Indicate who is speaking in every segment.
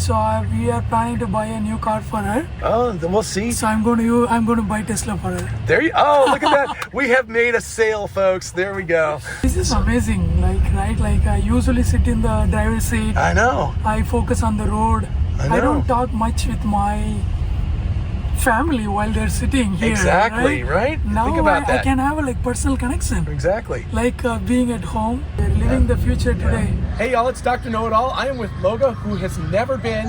Speaker 1: So we are planning to buy a new car for her.
Speaker 2: Oh, then we'll see.
Speaker 1: So I'm going to buy Tesla for her.
Speaker 2: There you. Oh, look at that. We have made a sale, folks. There we go.
Speaker 1: This is amazing. Like I usually sit in the driver's seat.
Speaker 2: I know.
Speaker 1: I focus on the road.
Speaker 2: I know.
Speaker 1: I don't talk much with my family while they're sitting here.
Speaker 2: Exactly, right?
Speaker 1: Now
Speaker 2: Think about that.
Speaker 1: I can have a personal connection.
Speaker 2: Exactly.
Speaker 1: Like being at home. We're living the future today.
Speaker 2: Hey y'all, it's Dr. Know-It-All. I am with Loga, who has never been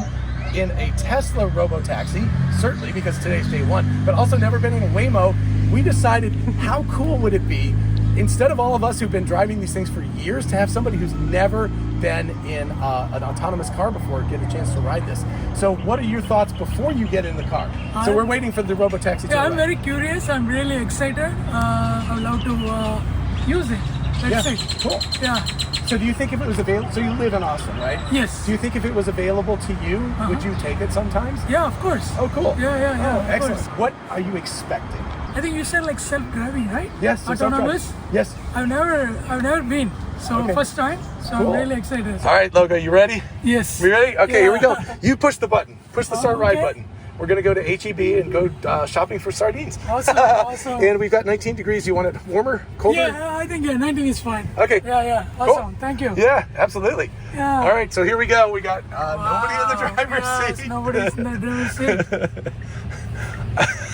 Speaker 2: in a Tesla Robotaxi, certainly because today's day one, but also never been in a Waymo. We decided how cool would it be, instead of all of us who've been driving these things for years, to have somebody who's never been in an autonomous car before get a chance to ride this. So what are your thoughts before you get in the car? So we're waiting for the Robotaxi to arrive.
Speaker 1: I'm very curious. I'm really excited. I would love to use it. Let's see.
Speaker 2: Cool.
Speaker 1: Yeah.
Speaker 2: So do you think if it was available, so you live in Austin, right?
Speaker 1: Yes.
Speaker 2: Do you think if it was available to you, would you take it sometimes?
Speaker 1: Yeah, of course.
Speaker 2: Oh, cool.
Speaker 1: Yeah.
Speaker 2: Oh,
Speaker 1: of
Speaker 2: excellent.
Speaker 1: course.
Speaker 2: What are you expecting?
Speaker 1: I think you said like self-driving, right?
Speaker 2: Yes. so
Speaker 1: Autonomous?
Speaker 2: self-driving. Yes.
Speaker 1: I've never been. So
Speaker 2: Okay.
Speaker 1: first time. So
Speaker 2: Cool.
Speaker 1: I'm really excited.
Speaker 2: All right, Loga, you ready?
Speaker 1: Yes.
Speaker 2: We ready? Okay, here we go.
Speaker 1: Yeah.
Speaker 2: You push the button. Push the start ride
Speaker 1: okay.
Speaker 2: button. We're going to go to HEB and go shopping for sardines.
Speaker 1: Awesome.
Speaker 2: And we've got 19 degrees. You want it warmer, colder?
Speaker 1: Yeah, I think 19 is fine.
Speaker 2: Okay.
Speaker 1: Yeah.
Speaker 2: Cool.
Speaker 1: Awesome. Thank you.
Speaker 2: Yeah, absolutely.
Speaker 1: Yeah.
Speaker 2: All right, so here we go. We got nobody in the driver's
Speaker 1: Yes,
Speaker 2: seat.
Speaker 1: nobody's in the driver's seat.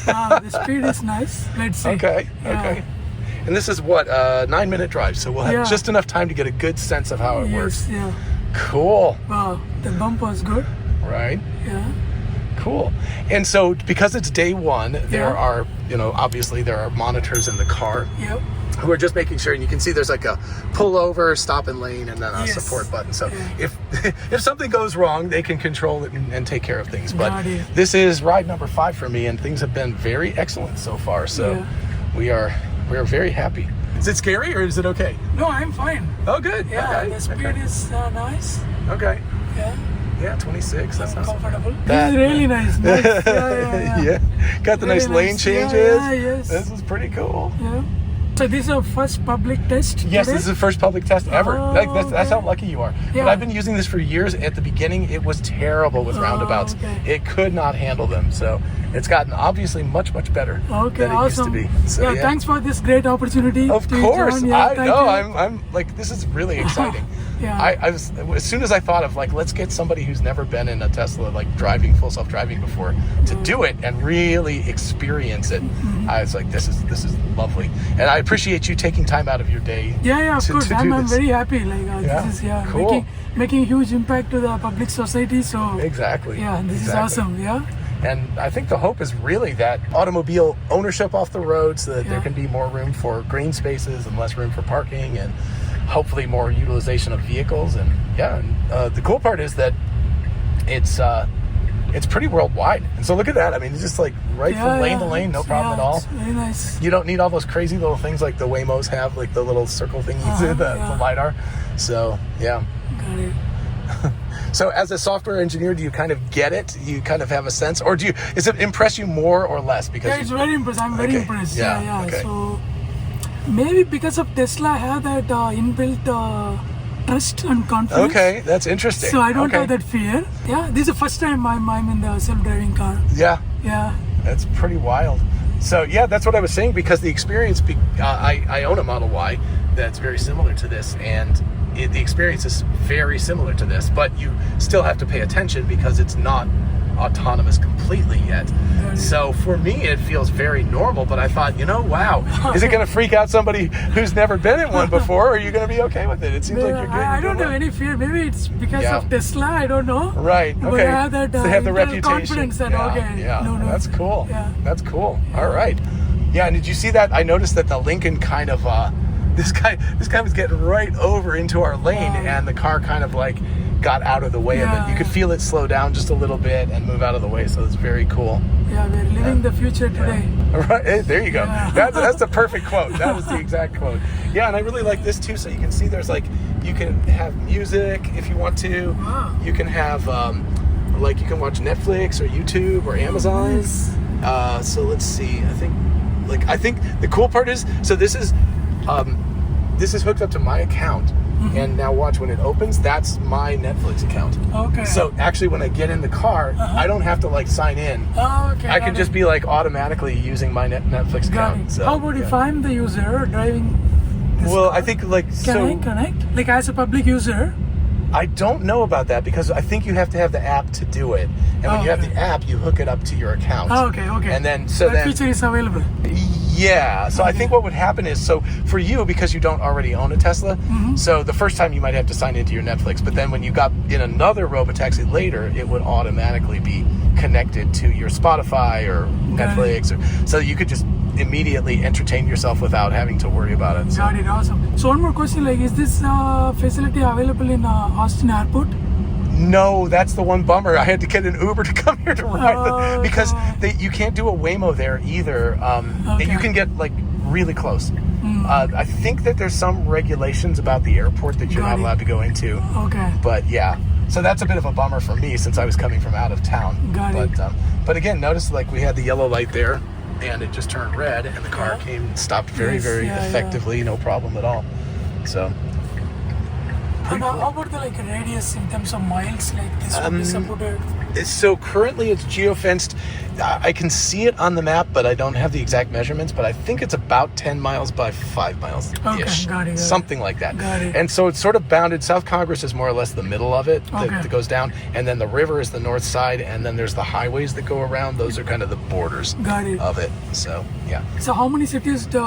Speaker 1: The speed is nice. Let's see.
Speaker 2: Okay.
Speaker 1: Yeah.
Speaker 2: Okay. And this is what, 9-minute drive, so we'll have
Speaker 1: Yeah.
Speaker 2: just enough time to get a good sense of how it works.
Speaker 1: Yes. Yeah.
Speaker 2: Cool.
Speaker 1: Wow. The bump was good.
Speaker 2: Right.
Speaker 1: Yeah.
Speaker 2: Cool. And so because it's day one, there
Speaker 1: Yeah.
Speaker 2: are, obviously there are monitors in the car
Speaker 1: Yep.
Speaker 2: who are just making sure, and you can see there's like a pull over, stop and lane, and then a
Speaker 1: Yes.
Speaker 2: support button. So
Speaker 1: Yeah.
Speaker 2: if something goes wrong, they can control it and take care of things. But
Speaker 1: Got it.
Speaker 2: this is ride number 5 for me, and things have been very excellent so far. So
Speaker 1: Yeah.
Speaker 2: we are very happy. Is it scary or is it okay?
Speaker 1: No, I'm fine.
Speaker 2: Oh, good.
Speaker 1: Yeah,
Speaker 2: Okay.
Speaker 1: the speed is nice.
Speaker 2: Okay.
Speaker 1: Yeah.
Speaker 2: Yeah, 26. That's not so bad.
Speaker 1: Comfortable.
Speaker 2: That-
Speaker 1: This is really nice. Yeah.
Speaker 2: Yeah. Got the
Speaker 1: Really
Speaker 2: nice lane
Speaker 1: nice.
Speaker 2: changes.
Speaker 1: Yeah, yes.
Speaker 2: This is pretty cool.
Speaker 1: Yeah. So this is our first public test.
Speaker 2: Yes,
Speaker 1: today?
Speaker 2: this is the first public test ever.
Speaker 1: Oh,
Speaker 2: That's how
Speaker 1: okay.
Speaker 2: lucky you are.
Speaker 1: Yeah.
Speaker 2: But I've been using this for years. At the beginning, it was terrible with roundabouts.
Speaker 1: Okay.
Speaker 2: It could not handle them. So it's gotten obviously much better
Speaker 1: Okay,
Speaker 2: than it
Speaker 1: awesome.
Speaker 2: used to be. So,
Speaker 1: yeah, thanks for this great opportunity.
Speaker 2: Of
Speaker 1: to
Speaker 2: course,
Speaker 1: join. Yeah,
Speaker 2: I
Speaker 1: thank
Speaker 2: know.
Speaker 1: you.
Speaker 2: I'm like, this is really exciting.
Speaker 1: Yeah.
Speaker 2: I was, as soon as I thought of like, let's get somebody who's never been in a Tesla, like driving full self-driving before, to do it and really experience it. I was like, this is lovely, and I appreciate you taking time out of your day.
Speaker 1: Yeah, of course.
Speaker 2: to
Speaker 1: I'm
Speaker 2: do this.
Speaker 1: very happy. Like
Speaker 2: Yeah,
Speaker 1: this is
Speaker 2: cool.
Speaker 1: making huge impact to the public society. So
Speaker 2: Exactly.
Speaker 1: yeah, this is
Speaker 2: Exactly.
Speaker 1: awesome. Yeah.
Speaker 2: And I think the hope is really that automobile ownership off the road, so that there
Speaker 1: Yeah.
Speaker 2: can be more room for green spaces and less room for parking, and hopefully more utilization of vehicles. And the cool part is that it's pretty worldwide. And so look at that. I mean, it's just like right from lane to lane, no problem at all.
Speaker 1: It's very nice.
Speaker 2: You don't need all those crazy little things like the Waymos have, like the little circle thingies, the LiDAR. So yeah.
Speaker 1: Got it.
Speaker 2: So as a software engineer, do you kind of get it? You kind of have a sense, or does it impress you more or less? Because
Speaker 1: Yeah, it's very impressed. I'm very impressed. Yeah.
Speaker 2: Okay.
Speaker 1: So maybe because of Tesla, I have that inbuilt trust and confidence.
Speaker 2: Okay, that's interesting.
Speaker 1: So I don't have that fear. Yeah, this is the first time I'm in the self-driving car.
Speaker 2: Yeah,
Speaker 1: Yeah.
Speaker 2: that's pretty wild. So yeah, that's what I was saying, because the experience, I own a Model Y that's very similar to this, and the experience is very similar to this, but you still have to pay attention because it's not autonomous completely yet. So for me, it feels very normal, but I thought, wow, is it going to freak out somebody who's never been in one before, or are you going to be okay with it? It seems like you're good.
Speaker 1: I don't have any fear. Maybe it's because of Tesla. I don't know.
Speaker 2: Right. Okay.
Speaker 1: But I have that
Speaker 2: they have the
Speaker 1: internal
Speaker 2: reputation.
Speaker 1: confidence that
Speaker 2: Yeah.
Speaker 1: no.
Speaker 2: That's cool.
Speaker 1: Yeah.
Speaker 2: That's cool. All right. Yeah. And did you see that? I noticed that the Lincoln kind of this guy was getting right over into our lane, and the car kind of like got out of the way of it. You could feel it slow down just a little bit and move out of the way. So it's very cool.
Speaker 1: Yeah, we're living the future today.
Speaker 2: Right, hey, there you go.
Speaker 1: Yeah.
Speaker 2: That's the perfect quote. That was the exact quote. Yeah, and I really like this too. So you can see there's like, you can have music if you want to.
Speaker 1: Wow.
Speaker 2: You can have like you can watch Netflix or YouTube or Amazon.
Speaker 1: Nice.
Speaker 2: So let's see. I think the cool part is, so this is hooked up to my account. And now watch, when it opens, that's my Netflix account.
Speaker 1: Okay.
Speaker 2: So actually, when I get in the car, I don't have to like sign in.
Speaker 1: Oh, okay.
Speaker 2: I can just be like automatically using my Netflix
Speaker 1: Got
Speaker 2: account.
Speaker 1: it.
Speaker 2: So,
Speaker 1: How about if I'm the user driving this
Speaker 2: Well,
Speaker 1: car?
Speaker 2: I think like
Speaker 1: Can I connect? Like as a public user?
Speaker 2: I don't know about that because I think you have to have the app to do it. And when you have the app, you hook it up to your account.
Speaker 1: Oh, okay.
Speaker 2: And then
Speaker 1: that feature is available.
Speaker 2: Yeah. So I think what would happen is, so for you, because you don't already own a Tesla, so the first time you might have to sign into your Netflix, but then when you got in another Robotaxi later, it would automatically be connected to your Spotify or Netflix, or so you could just immediately entertain yourself without having to worry about it. So.
Speaker 1: Got it. Awesome. So one more question, like, is this facility available in Austin Airport?
Speaker 2: No, that's the one bummer. I had to get an Uber to come here to ride because you can't do a Waymo there either. You can get like really close. I think that there's some regulations about the airport that you're not allowed to go into.
Speaker 1: Okay.
Speaker 2: But yeah, so that's a bit of a bummer for me since I was coming from out of town.
Speaker 1: Got it.
Speaker 2: But again, notice like we had the yellow light there, and it just turned red, and the car came and stopped very effectively, no problem at all. So.
Speaker 1: And how about the like radius in terms of miles? Like this would be supported.
Speaker 2: So currently it's geofenced. I can see it on the map, but I don't have the exact measurements. But I think it's about 10 miles by 5 miles ish, something like that.
Speaker 1: Got it.
Speaker 2: And so it's sort of bounded. South Congress is more or less the middle of it that goes down, and then the river is the north side, and then there's the highways that go around. Those are kind of the borders of it. So yeah.
Speaker 1: So how many cities do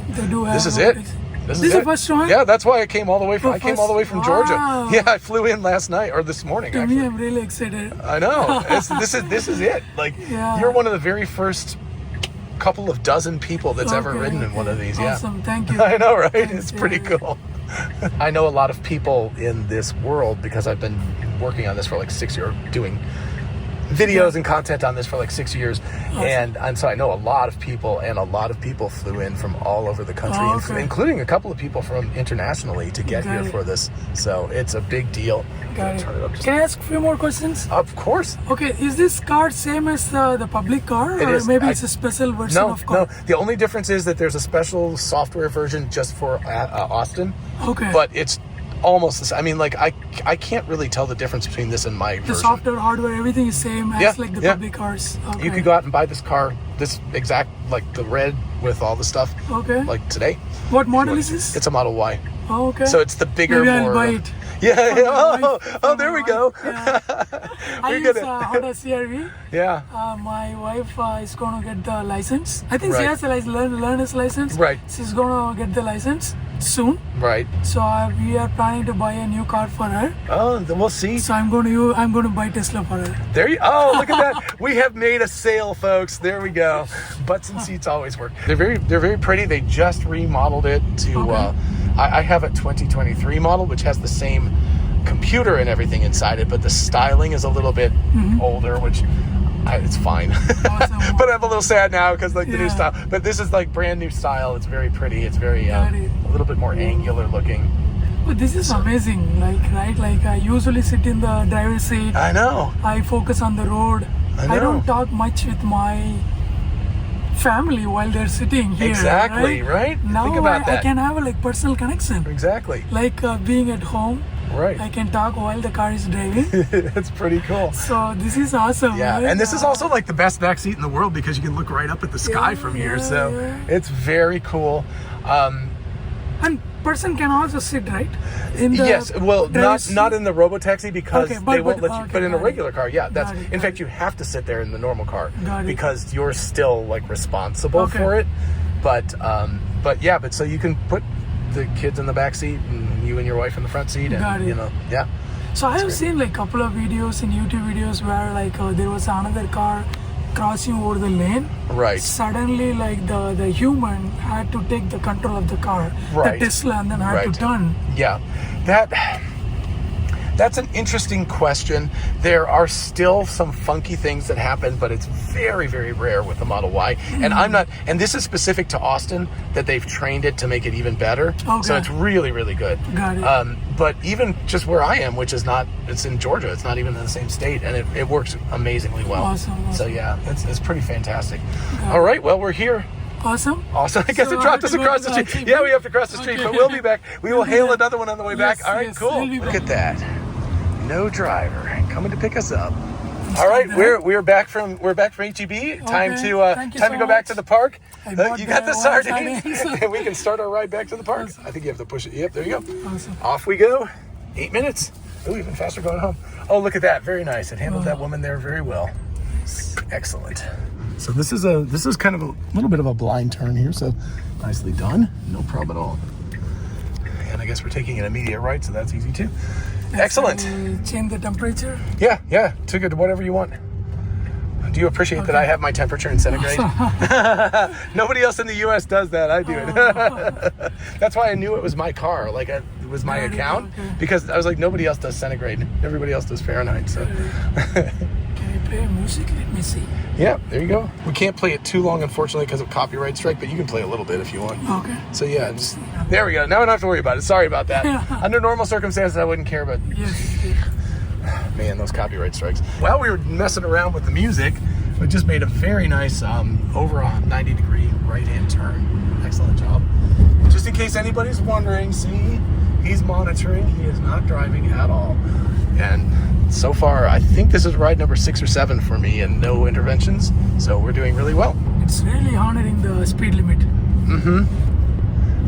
Speaker 1: they do have?
Speaker 2: This is it. This is
Speaker 1: the first one?
Speaker 2: Yeah, that's why I came all the way from. I came all the way from Georgia.
Speaker 1: Wow.
Speaker 2: Yeah, I flew in last night or this morning.
Speaker 1: To
Speaker 2: actually.
Speaker 1: me, I'm really excited.
Speaker 2: I know. This is it. Like you're one of the very first couple of dozen people that's ever ridden in one of these.
Speaker 1: Awesome.
Speaker 2: Yeah.
Speaker 1: Thank you.
Speaker 2: I know, right?
Speaker 1: Thanks.
Speaker 2: It's pretty cool. I know a lot of people in this world because I've been working on this for like 6 years, doing videos and content on this for like 6 years, and so I know a lot of people, and a lot of people flew in from all over the country, including a couple of people from internationally to get here for this. So it's a big deal.
Speaker 1: Got it. Can I ask a few more questions?
Speaker 2: Of course.
Speaker 1: Okay, is this car same as the public car, or maybe it's a special version of car?
Speaker 2: No, the only difference is that there's a special software version just for Austin.
Speaker 1: Okay.
Speaker 2: But it's almost the same. I mean, like I can't really tell the difference between this and my version.
Speaker 1: The software, hardware, everything is same as like the public cars. Okay.
Speaker 2: You could go out and buy this car, this exact, like the red with all the stuff.
Speaker 1: Okay.
Speaker 2: Like today.
Speaker 1: What model is this?
Speaker 2: It's a Model Y.
Speaker 1: Oh, okay.
Speaker 2: So it's the bigger,
Speaker 1: maybe I'll
Speaker 2: more.
Speaker 1: buy it.
Speaker 2: Yeah. Oh, there we go.
Speaker 1: Yeah. I use Honda CRV.
Speaker 2: Yeah.
Speaker 1: My wife is going to get the license. I think she
Speaker 2: Right.
Speaker 1: has the learner's license.
Speaker 2: Right.
Speaker 1: She's going to get the license soon.
Speaker 2: Right.
Speaker 1: So we are planning to buy a new car for her.
Speaker 2: Oh, then we'll see.
Speaker 1: So I'm going to buy Tesla for her.
Speaker 2: There you. Oh, look at that. We have made a sale, folks. There we go. Butts and seats always work. They're very pretty. They just remodeled it to. I have a 2023 model, which has the same computer and everything inside it, but the styling is a little bit older, which it's fine.
Speaker 1: Awesome.
Speaker 2: But I'm a little sad now because like the new style. But this is like brand new style. It's very pretty. It's very a little bit more angular looking.
Speaker 1: But this is amazing. Like like I usually sit in the driver's seat.
Speaker 2: I know.
Speaker 1: I focus on the road. I don't talk much with my family while they're sitting here.
Speaker 2: Exactly, right?
Speaker 1: Now
Speaker 2: Think about that.
Speaker 1: I can have a like personal connection.
Speaker 2: Exactly.
Speaker 1: Like being at home.
Speaker 2: Right.
Speaker 1: I can talk while the car is driving.
Speaker 2: That's pretty cool.
Speaker 1: So this is awesome.
Speaker 2: Yeah,
Speaker 1: right?
Speaker 2: and this is also like the best back seat in the world because you can look right up at the sky from here. So it's very cool.
Speaker 1: And person can also sit right in the
Speaker 2: yes, well, not in the Robotaxi because they won't let you. But in a regular car, that's in fact you have to sit there in the normal car because you're still like responsible for it. But so you can put the kids in the back seat and you and your wife in the front seat, and you know,
Speaker 1: So I have seen like a couple of videos in YouTube videos where like there was another car crossing over the lane.
Speaker 2: Right.
Speaker 1: Suddenly, like the human had to take the control of the car,
Speaker 2: right.
Speaker 1: the Tesla, and then had to turn.
Speaker 2: Yeah, that's an interesting question. There are still some funky things that happen, but it's very, very rare with the Model Y. And I'm not, and this is specific to Austin, that they've trained it to make it even better. So it's really, really good.
Speaker 1: Got it.
Speaker 2: But even just where I am, which is not, it's in Georgia, it's not even in the same state, and it works amazingly well.
Speaker 1: Awesome.
Speaker 2: So yeah, it's pretty fantastic. All right, well, we're here.
Speaker 1: Awesome.
Speaker 2: Awesome. I guess
Speaker 1: So
Speaker 2: it dropped
Speaker 1: I
Speaker 2: us
Speaker 1: have to
Speaker 2: across
Speaker 1: go
Speaker 2: the
Speaker 1: to the
Speaker 2: street.
Speaker 1: ITB.
Speaker 2: Yeah, we have to cross the street,
Speaker 1: Okay.
Speaker 2: but we'll be back. We will hail another one on the way back.
Speaker 1: Yes,
Speaker 2: All right,
Speaker 1: yes,
Speaker 2: cool.
Speaker 1: we'll be
Speaker 2: Look
Speaker 1: back.
Speaker 2: at that. No driver coming to pick us up. All right, we're back from HEB. Time
Speaker 1: Okay,
Speaker 2: to
Speaker 1: thank you
Speaker 2: time
Speaker 1: so
Speaker 2: to go back
Speaker 1: much.
Speaker 2: to the park.
Speaker 1: I bought
Speaker 2: You got the
Speaker 1: one
Speaker 2: sardines,
Speaker 1: sardines.
Speaker 2: and we can start our ride back to the park.
Speaker 1: Awesome.
Speaker 2: I think you have to push it. Yep, there you go.
Speaker 1: Awesome.
Speaker 2: Off we go. 8 minutes. Oh, even faster going home. Oh, look at that. Very nice. It handled that woman there very well. Excellent. So this is kind of a little bit of a blind turn here. So nicely done. No problem at all. And I guess we're taking an immediate right, so that's easy too. Excellent.
Speaker 1: Change the temperature.
Speaker 2: Yeah. Took it to whatever you want. Do you appreciate that I have my temperature in centigrade? Nobody else in the U.S. does that. I do it. That's why I knew it was my car. Like it was my account because I was like, nobody else does centigrade. Everybody else does Fahrenheit. So.
Speaker 1: Can you play music? Let me see.
Speaker 2: Yeah, there you go. We can't play it too long, unfortunately, because of copyright strike, but you can play a little bit if you want.
Speaker 1: Okay.
Speaker 2: So yeah, there we go. Now I don't have to worry about it. Sorry about that.
Speaker 1: Yeah.
Speaker 2: Under normal circumstances, I wouldn't care, but
Speaker 1: Yes.
Speaker 2: man, those copyright strikes. While we were messing around with the music, we just made a very nice over a 90-degree right-hand turn. Excellent job. Just in case anybody's wondering, see, he's monitoring. He is not driving at all. And so far, I think this is ride number 6 or 7 for me and no interventions. So we're doing really well.
Speaker 1: It's really honoring the speed limit.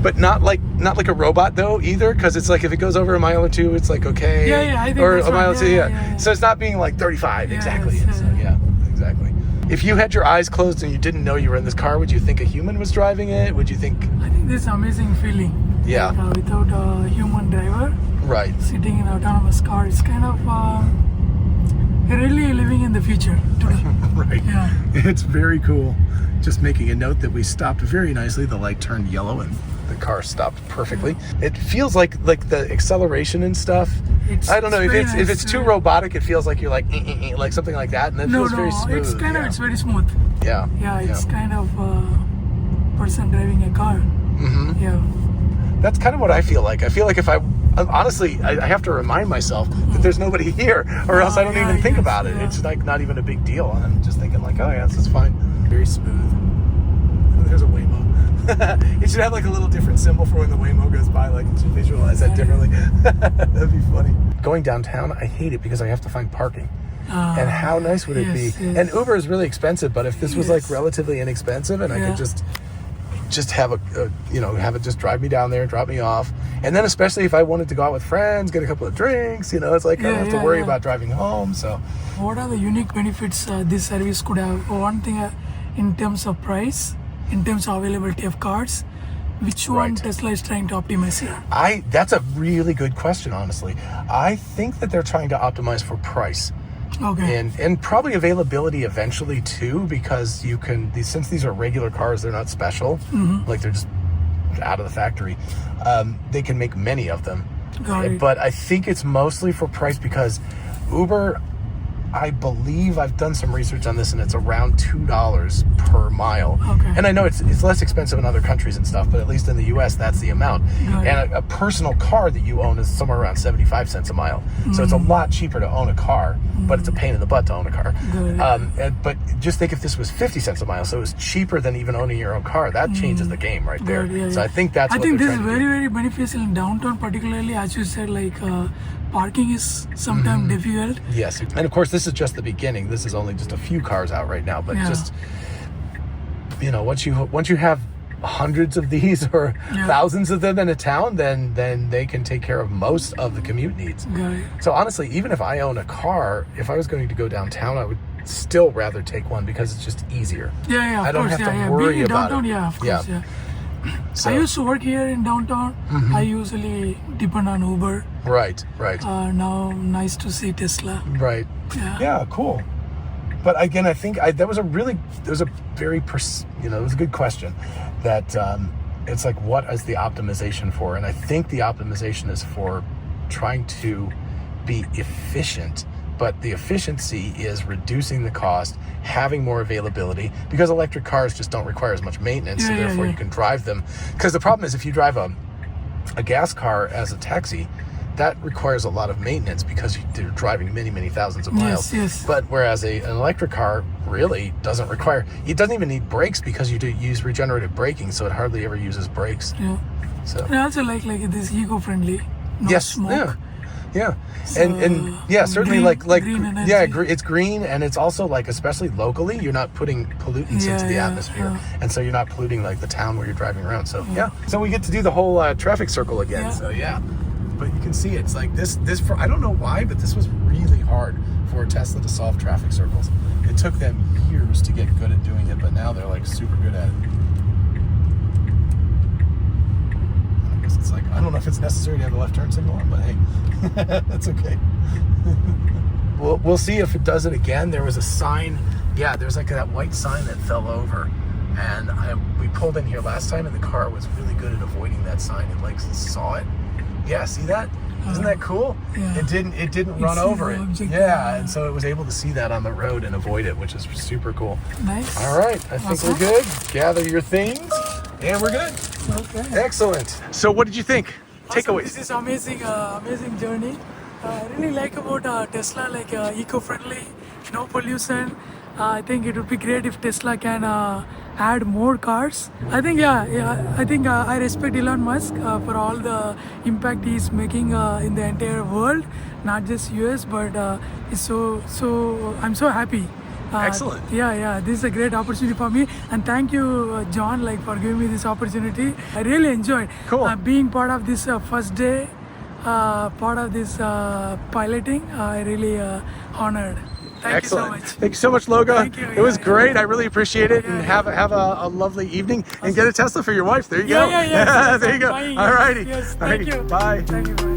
Speaker 2: But not like a robot though either, because it's like if it goes over a mile or two, it's like okay.
Speaker 1: Yeah, I think
Speaker 2: or
Speaker 1: that's
Speaker 2: a mile or
Speaker 1: right.
Speaker 2: two,
Speaker 1: Yeah.
Speaker 2: So it's not being like 35
Speaker 1: Yeah,
Speaker 2: exactly.
Speaker 1: yes,
Speaker 2: So yeah, exactly. If you had your eyes closed and you didn't know you were in this car, would you think a human was driving it? Would you think?
Speaker 1: I think this amazing feeling.
Speaker 2: Yeah.
Speaker 1: Like, without a human driver,
Speaker 2: Right.
Speaker 1: sitting in an autonomous car, it's kind of really living in the future today.
Speaker 2: Right.
Speaker 1: Yeah.
Speaker 2: It's very cool. Just making a note that we stopped very nicely. The light turned yellow and the car stopped perfectly. It feels like the acceleration and stuff. I don't know if it's too robotic. It feels like you're like something like that, and it feels very smooth.
Speaker 1: It's kind of it's very smooth.
Speaker 2: Yeah.
Speaker 1: Yeah, it's kind of person driving a car.
Speaker 2: Mm-hmm.
Speaker 1: Yeah.
Speaker 2: That's kind of what I feel like. I feel like if honestly, I have to remind myself that there's nobody here, or else I don't even think about it. It's like not even a big deal. I'm just thinking like, oh yeah, this is fine. Very smooth. There's a Waymo. It should have like a little different symbol for when the Waymo goes by. Like it should visualize that differently. That'd be funny. Going downtown, I hate it because I have to find parking. And how nice would it be?
Speaker 1: Yes.
Speaker 2: And Uber is really expensive, but if this was like relatively inexpensive, and I could just have have it just drive me down there and drop me off, and then especially if I wanted to go out with friends, get a couple of drinks, it's like I don't have to worry about driving home. So
Speaker 1: what are the unique benefits this service could have? One thing in terms of price, in terms of availability of cars, which one Tesla is trying to optimize here?
Speaker 2: That's a really good question, honestly. I think that they're trying to optimize for price.
Speaker 1: Okay.
Speaker 2: And probably availability eventually too, because you can, since these are regular cars, they're not special, like they're just out of the factory. They can make many of them.
Speaker 1: Got it.
Speaker 2: But I think it's mostly for price because Uber, I believe I've done some research on this, and it's around $2 per mile.
Speaker 1: Okay.
Speaker 2: And I know it's less expensive in other countries and stuff, but at least in the U.S., that's the amount.
Speaker 1: Got
Speaker 2: And a personal car that you own is somewhere around 75 cents a mile. So it's a lot cheaper to own a car, but it's a pain in the butt to own a car. But just think if this was 50 cents a mile, so it was cheaper than even owning your own car. That changes the game right there.
Speaker 1: Good,
Speaker 2: So I think that's what
Speaker 1: this
Speaker 2: they're
Speaker 1: is
Speaker 2: trying to
Speaker 1: very,
Speaker 2: do.
Speaker 1: very beneficial in downtown, particularly as you said, like parking is sometimes difficult.
Speaker 2: Yes, and of course this is just the beginning. This is only just a few cars out right now, but just once you have hundreds of these or thousands of them in a town, then they can take care of most of the commute needs.
Speaker 1: Got it.
Speaker 2: So honestly, even if I own a car, if I was going to go downtown, I would still rather take one because it's just easier.
Speaker 1: I
Speaker 2: don't have to worry
Speaker 1: Being in
Speaker 2: about
Speaker 1: downtown,
Speaker 2: it.
Speaker 1: Of course,
Speaker 2: So,
Speaker 1: I used to work here in downtown. I usually depend on Uber.
Speaker 2: right.
Speaker 1: Now, nice to see Tesla.
Speaker 2: Right. Yeah, cool. But again, I think that was a good question. That it's like, what is the optimization for? And I think the optimization is for trying to be efficient. But the efficiency is reducing the cost, having more availability, because electric cars just don't require as much maintenance, so therefore you can drive them. Because the problem is if you drive a gas car as a taxi, that requires a lot of maintenance because you're driving many thousands of miles.
Speaker 1: Yes.
Speaker 2: But whereas an electric car really doesn't require, it doesn't even need brakes because you do use regenerative braking, so it hardly ever uses brakes.
Speaker 1: Yeah.
Speaker 2: So
Speaker 1: And I also like this eco-friendly. No
Speaker 2: yes,
Speaker 1: smoke.
Speaker 2: yeah.
Speaker 1: So,
Speaker 2: And yeah, certainly
Speaker 1: green-
Speaker 2: like
Speaker 1: green energy.
Speaker 2: yeah, it's green, and it's also like, especially locally, you're not putting pollutants into the atmosphere, and so you're not polluting like the town where you're driving around. So yeah, so we get to do the whole traffic circle again.
Speaker 1: Yeah.
Speaker 2: So yeah, but you can see it's like this for, I don't know why, but this was really hard for Tesla to solve traffic circles. It took them years to get good at doing it, but now they're like super good at it. It's like, I don't know if it's necessary to have a left turn signal on, but hey, that's okay. We'll see if it does it again. There was a sign, yeah, there's like that white sign that fell over, and we pulled in here last time, and the car was really good at avoiding that sign. It like saw it. Yeah, see that? Isn't that cool?
Speaker 1: Yeah.
Speaker 2: It didn't run over it.
Speaker 1: Object.
Speaker 2: Yeah, and so it was able to see that on the road and avoid it, which is super cool.
Speaker 1: Nice.
Speaker 2: All right, I think we're good. Gather your things, and we're good.
Speaker 1: Okay.
Speaker 2: Excellent. So what did you think?
Speaker 1: Awesome.
Speaker 2: Takeaways.
Speaker 1: This is amazing journey. I really like about Tesla, like eco-friendly, no pollution. I think it would be great if Tesla can add more cars. I think I respect Elon Musk for all the impact he's making in the entire world, not just US, but I'm so happy.
Speaker 2: Excellent.
Speaker 1: Yeah. This is a great opportunity for me, and thank you, John, like for giving me this opportunity. I really enjoyed being part of this first day, part of this piloting. I really honored. Thank
Speaker 2: Excellent.
Speaker 1: you so much.
Speaker 2: Thank you so much, Loga.
Speaker 1: Thank you.
Speaker 2: It was
Speaker 1: Yeah,
Speaker 2: great. I really appreciate it, and
Speaker 1: Yeah.
Speaker 2: have a lovely evening, and get a Tesla for your wife. There you go.
Speaker 1: Yeah.
Speaker 2: There you go.
Speaker 1: Bye.
Speaker 2: All righty.
Speaker 1: Yes.
Speaker 2: All righty.
Speaker 1: Thank you.
Speaker 2: Bye.
Speaker 1: Thank you. Bye.